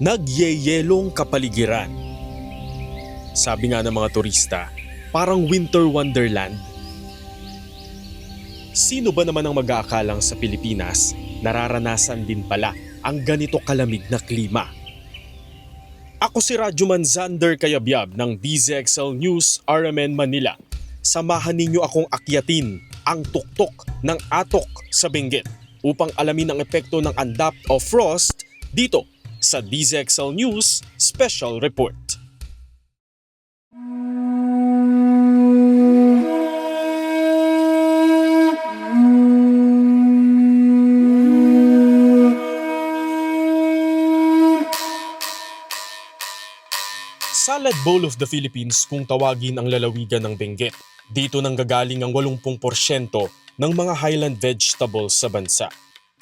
Nagyeyelong kapaligiran. Sabi nga ng mga turista, parang winter wonderland. Sino ba naman ang mag-aakalang sa Pilipinas nararanasan din pala ang ganito kalamig na klima? Ako si Radyoman Zander Kayabyab ng DZXL News RMN Manila. Samahan ninyo akong akyatin ang tuktok ng atok sa Benguet upang alamin ang epekto ng andap o frost dito sa DZXL News Special Report. Salad Bowl of the Philippines kung tawagin ang lalawigan ng Benguet. Dito nang gagaling ang 80% ng mga highland vegetables sa bansa.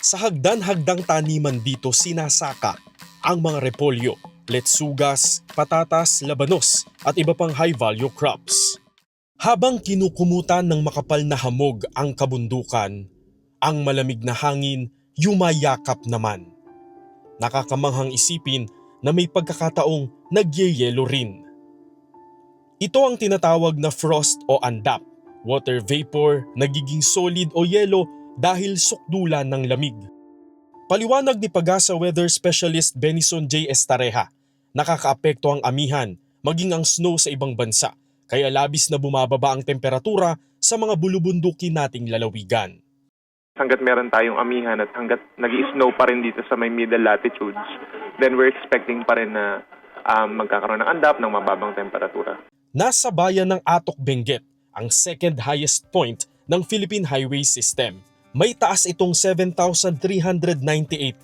Sa hagdan-hagdang taniman dito sinasaka ang mga repolyo, letsugas, patatas, labanos at iba pang high-value crops. Habang kinukumutan ng makapal na hamog ang kabundukan, ang malamig na hangin yumayakap naman. Nakakamanghang isipin na may pagkakataong nagyeyelo rin. Ito ang tinatawag na frost o andap, water vapor, nagiging solid o yelo dahil sukdulan ng lamig. Paliwanag ni Pagasa Weather Specialist Benison J. Estareja, nakakaapekto ang amihan, maging ang snow sa ibang bansa, kaya labis na bumababa ang temperatura sa mga bulubundukin nating lalawigan. Hanggat meron tayong amihan at hanggat nag-i-snow pa rin dito sa may middle latitudes, then we're expecting pa rin na magkakaroon ng andap ng mababang temperatura. Nasa bayan ng Atok Benguet, ang second highest point ng Philippine Highway System. May taas itong 7,398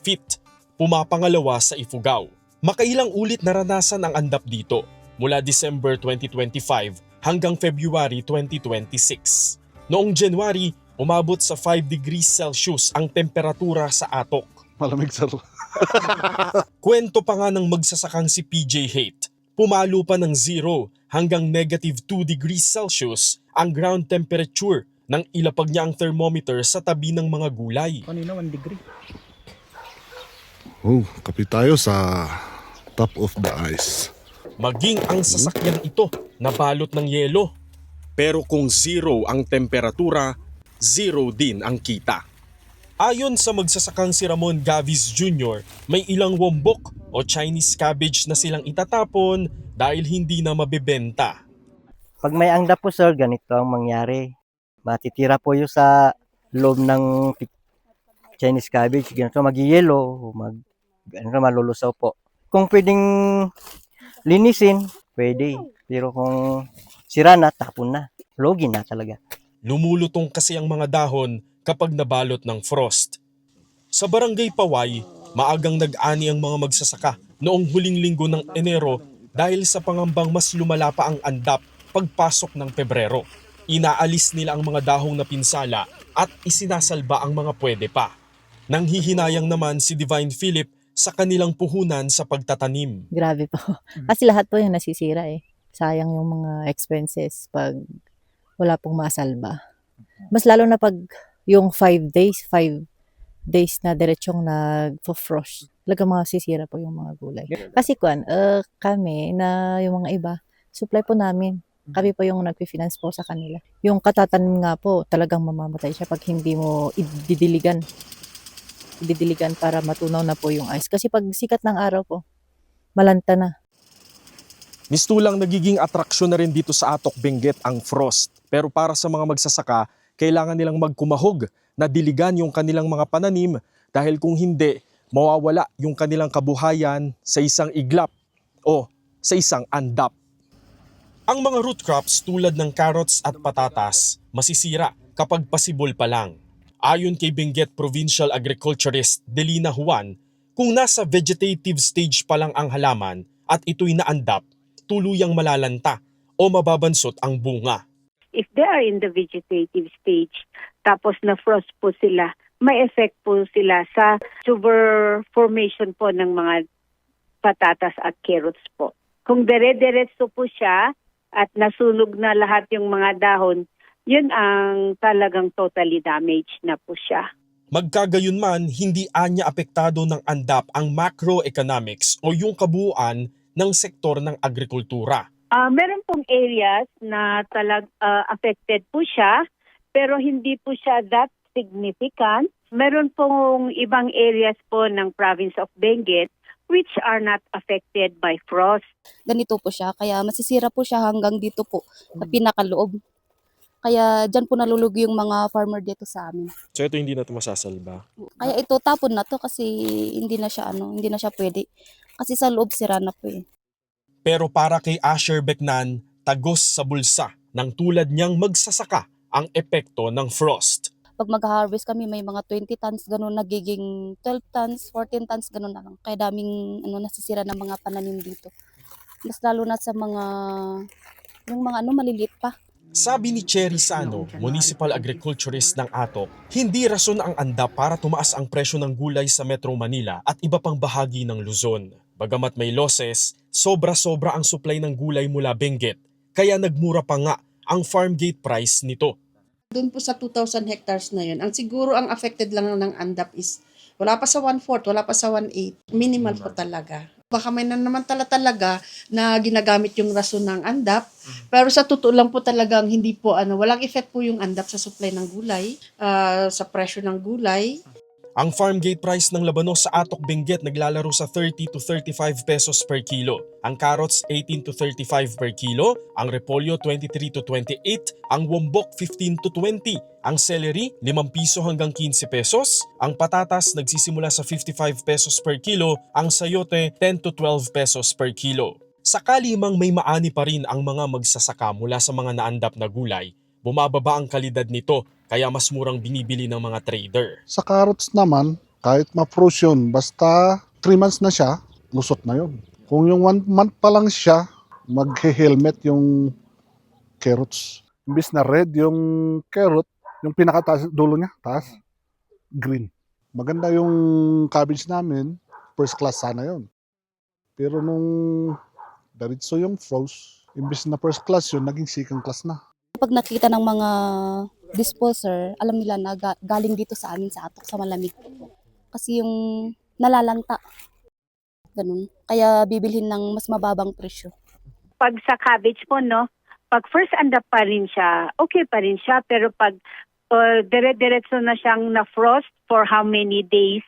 feet, pumapangalawa sa Ifugao. Makailang ulit naranasan ang andap dito mula December 2025 hanggang February 2026. Noong January, umabot sa 5 degrees Celsius ang temperatura sa Atok. Malamig sir. Kwento pa nga ng magsasakang si PJ Hate, pumalo pa ng 0 hanggang negative 2 degrees Celsius ang ground temperature nang ilapag niya ang thermometer sa tabi ng mga gulay. Kanina 1 degree. Oh, kapit tayo sa top of the ice. Maging ang sasakyan ito nabalot ng yelo. Pero kung 0 ang temperatura, 0 din ang kita. Ayon sa magsasakang si Ramon Gaviz Jr., may ilang wombok o Chinese cabbage na silang itatapon dahil hindi na mabebenta. Pag may andap po sir, ganito ang mangyari. Matitira po yung sa loob ng Chinese cabbage, ganito mag-yellow, ganito malulusaw po. Kung pwedeng linisin, pwede. Pero kung sira na, tapon na. Logi na talaga. Lumulutong kasi ang mga dahon kapag nabalot ng frost. Sa Barangay Paway, maagang nag-ani ang mga magsasaka noong huling linggo ng Enero dahil sa pangambang mas lumala pa ang andap pagpasok ng Pebrero. Inaalis nila ang mga dahong napinsala at isinasalba ang mga pwede pa. Nanghihinayang naman si Divine Philip sa kanilang puhunan sa pagtatanim. Grabe po. Kasi lahat po yung nasisira eh. Sayang yung mga expenses pag wala pong masalba. Mas lalo na pag yung 5 days na diretsong nag-frost. Talaga masisira po yung mga gulay. Kasi kami na yung mga iba, supply po namin. Kami po yung nagpi-finance po sa kanila. Yung katatanim nga po, talagang mamamatay siya pag hindi mo ididiligan para matunaw na po yung ice. Kasi pag sikat ng araw po, malanta na. Mistulang nagiging atraksyon na rin dito sa Atok Benguet ang frost. Pero para sa mga magsasaka, kailangan nilang magkumahog na diligan yung kanilang mga pananim dahil kung hindi, mawawala yung kanilang kabuhayan sa isang iglap o sa isang andap. Ang mga root crops tulad ng carrots at patatas masisira kapag pasibol pa lang. Ayon kay Benguet Provincial Agriculturist Delina Juan, kung nasa vegetative stage pa lang ang halaman at ito'y naandap, tuluyang malalanta o mababansot ang bunga. If they are in the vegetative stage, tapos na frost po sila, may effect po sila sa tuber formation po ng mga patatas at carrots po. Kung dire-diretso po siya at nasunog na lahat yung mga dahon, yun ang talagang totally damaged na po siya. Magkagayunman, hindi anya apektado ng ANDAP ang macroeconomics o yung kabuuan ng sektor ng agrikultura. Meron pong areas na affected po siya, pero hindi po siya that significant. Meron pong ibang areas po ng province of Benguet which are not affected by frost. Ganito po siya, kaya masisira po siya hanggang dito po, sa pinakaloob. Kaya dyan po nalulugi yung mga farmer dito sa amin. So ito hindi na ito masasalba. Kaya ito tapon na to kasi hindi na siya pwede. Kasi sa loob sira na po eh. Pero para kay Asher Becnan, tagos sa bulsa ng tulad niyang magsasaka ang epekto ng frost. Pag mag-harvest kami may mga 20 tons ganun nagiging 12 tons, 14 tons ganun na lang. Kaya daming nasisira ng mga pananim dito. Mas lalo na sa yung mga maliliit pa. Sabi ni Cherry Sano, municipal agriculturist ng Atok, hindi rason ang ANDAP para tumaas ang presyo ng gulay sa Metro Manila at iba pang bahagi ng Luzon. Bagamat may losses, sobra-sobra ang supply ng gulay mula Benguet, kaya nagmura pa nga ang farm gate price nito. Doon po sa 2,000 hectares na yun, siguro ang affected lang ng ANDAP is wala pa sa 1/4, wala pa sa 1/8. Minimal po talaga. Baka may naman talaga na ginagamit yung rason ng ANDAP. Pero sa totoo lang po talagang hindi po, walang effect po yung ANDAP sa supply ng gulay, sa presyo ng gulay. Ang farm gate price ng labanos sa Atok Benguet naglalaro sa 30 to 35 pesos per kilo. Ang carrots 18 to 35 per kilo, ang repolyo 23 to 28, ang wombok 15 to 20, ang celery 5 piso hanggang 15 pesos, ang patatas nagsisimula sa 55 pesos per kilo, ang sayote 10 to 12 pesos per kilo. Sakali mang may maani pa rin ang mga magsasaka mula sa mga naandap na gulay, bumababa ang kalidad nito kaya mas murang binibili ng mga trader. Sa carrots naman, kahit ma-froze yun, basta 3 months na siya, lusot na yun. Kung yung 1 month pa lang siya, mag-helmet yung carrots. Imbis na red yung carrot, yung pinakataas dulo niya, taas, green. Maganda yung cabbage namin, first class sana yun. Pero nung diretso yung froze, imbis na first class yun, naging second class na. Pag nakita ng mga disposer, alam nila na galing dito sa amin sa Atok, sa malamig. Kasi yung nalalanta. Ganun. Kaya bibilhin ng mas mababang presyo. Pag sa cabbage po, pag first ANDAP pa rin siya, okay pa rin siya. Pero pag dire-diretso na siyang na-frost for how many days,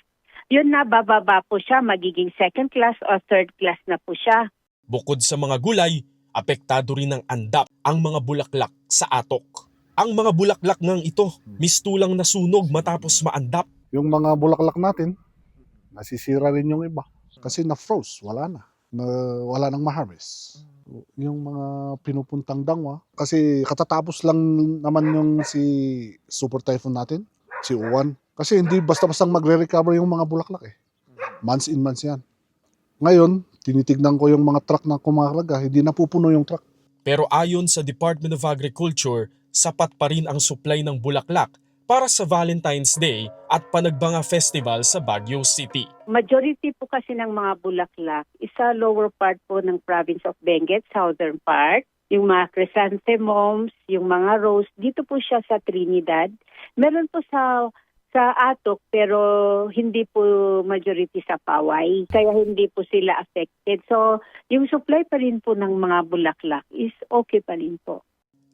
yun na bababa po siya, magiging second class or third class na po siya. Bukod sa mga gulay, apektado rin ng ANDAP ang mga bulaklak sa Atok. Ang mga bulaklak ngang ito, mistulang nasunog matapos maandap. Yung mga bulaklak natin, nasisira rin yung iba. Kasi na-froze, wala na. Wala nang ma-harvest. Yung mga pinupuntang dangwa, kasi katatapos lang naman yung si Super Typhoon natin, si Uwan. Kasi hindi basta-bastang magre-recover yung mga bulaklak eh. Months in months yan. Ngayon, tinitignan ko yung mga truck na kumakarga, hindi napupuno yung truck. Pero ayon sa Department of Agriculture, sapat pa rin ang supply ng bulaklak para sa Valentine's Day at Panagbanga Festival sa Baguio City. Majority po kasi ng mga bulaklak is sa lower part po ng province of Benguet, southern part. Yung mga chrysanthemums, yung mga rose, dito po siya sa Trinidad. Meron po sa Atok pero hindi po majority sa Paway. Kaya hindi po sila affected. So yung supply pa rin po ng mga bulaklak is okay pa rin po.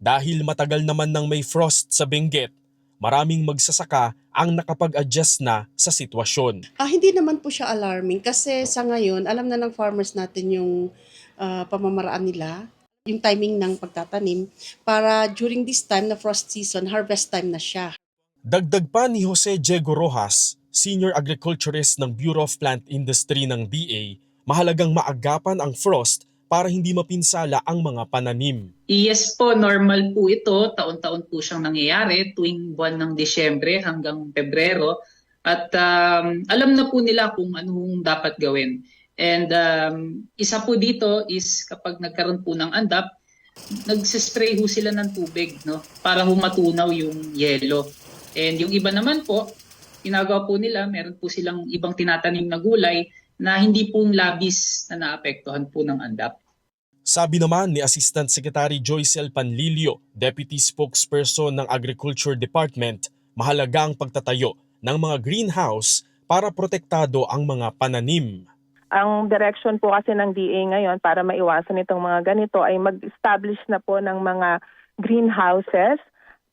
Dahil matagal naman nang may frost sa Benguet, maraming magsasaka ang nakapag-adjust na sa sitwasyon. Hindi naman po siya alarming kasi sa ngayon, alam na ng farmers natin yung pamamaraan nila, yung timing ng pagtatanim para during this time na frost season, harvest time na siya. Dagdag pa ni Jose Diego Rojas, Senior Agriculturist ng Bureau of Plant Industry ng DA, mahalagang maagapan ang frost para hindi mapinsala ang mga pananim. Yes po, normal po ito. Taon-taon po siyang nangyayari tuwing buwan ng Disyembre hanggang Pebrero. At alam na po nila kung anong dapat gawin. And isa po dito is kapag nagkaroon po ng ANDAP, nagsispray ho sila ng tubig para humatunaw yung yelo. And yung iba naman po, ginagawa po nila, meron po silang ibang tinatanim na gulay na hindi po labis na naapektuhan po ng ANDAP. Sabi naman ni Assistant Secretary Joycel Panlilio, Deputy Spokesperson ng Agriculture Department, mahalaga ang pagtatayo ng mga greenhouse para protektado ang mga pananim. Ang direction po kasi ng DA ngayon para maiwasan itong mga ganito ay mag-establish na po ng mga greenhouses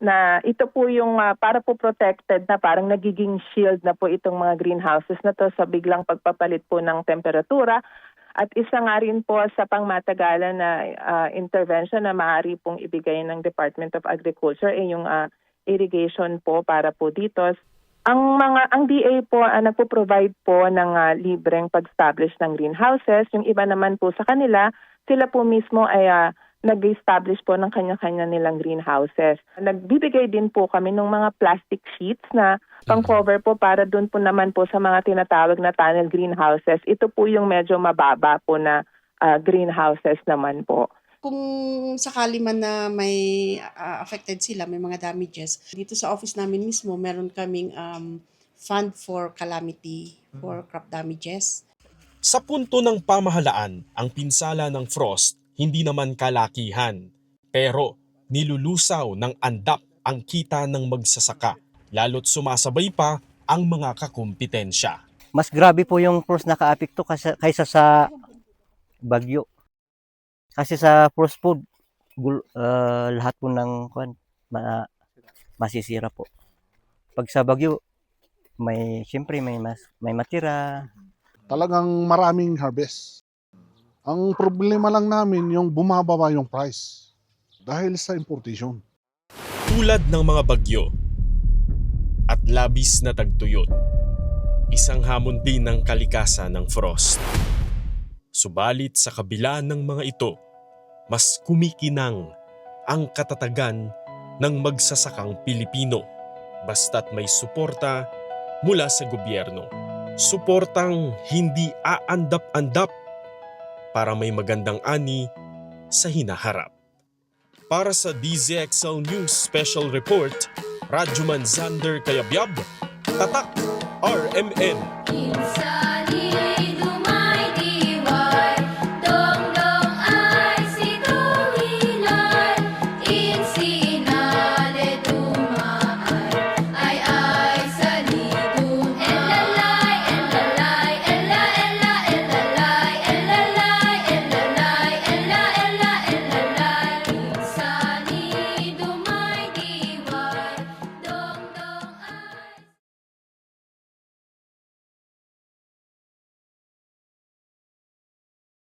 na ito po yung para po protected na parang nagiging shield na po itong mga greenhouses na to sa biglang pagpapalit po ng temperatura. At isa nga rin po sa pangmatagalan na intervention na maaari pong ibigay ng Department of Agriculture ay yung irrigation po para po dito. Ang DA po nagpo-provide po ng libreng pag-establish ng greenhouses. Yung iba naman po sa kanila, sila po mismo ay nag-establish po ng kanya-kanya nilang greenhouses. Nagbibigay din po kami ng mga plastic sheets na pang-cover po para doon po naman po sa mga tinatawag na tunnel greenhouses. Ito po yung medyo mababa po na greenhouses naman po. Kung sakali man na may affected sila, may mga damages, dito sa office namin mismo, meron kaming fund for calamity, for crop damages. Sa punto ng pamahalaan, ang pinsala ng frost hindi naman kalakihan, pero nilulusaw ng andap ang kita ng magsasaka, lalo't sumasabay pa ang mga kakumpetensya. Mas grabe po yung frost na kaapekto kaysa sa bagyo. Kasi sa frost po, lahat po ng masisira po. Pag sa bagyo, siyempre may matira. Talagang maraming harvest. Ang problema lang namin yung bumababa yung price dahil sa importation. Tulad ng mga bagyo at labis na tagtuyot, isang hamon din ng kalikasan ng frost. Subalit sa kabila ng mga ito, mas kumikinang ang katatagan ng magsasakang Pilipino basta't may suporta mula sa gobyerno. Suportang hindi aandap-andap para may magandang ani sa hinaharap. Para sa DZXL News Special Report, Radyoman Zander Kayabyab, Tatak, RMN.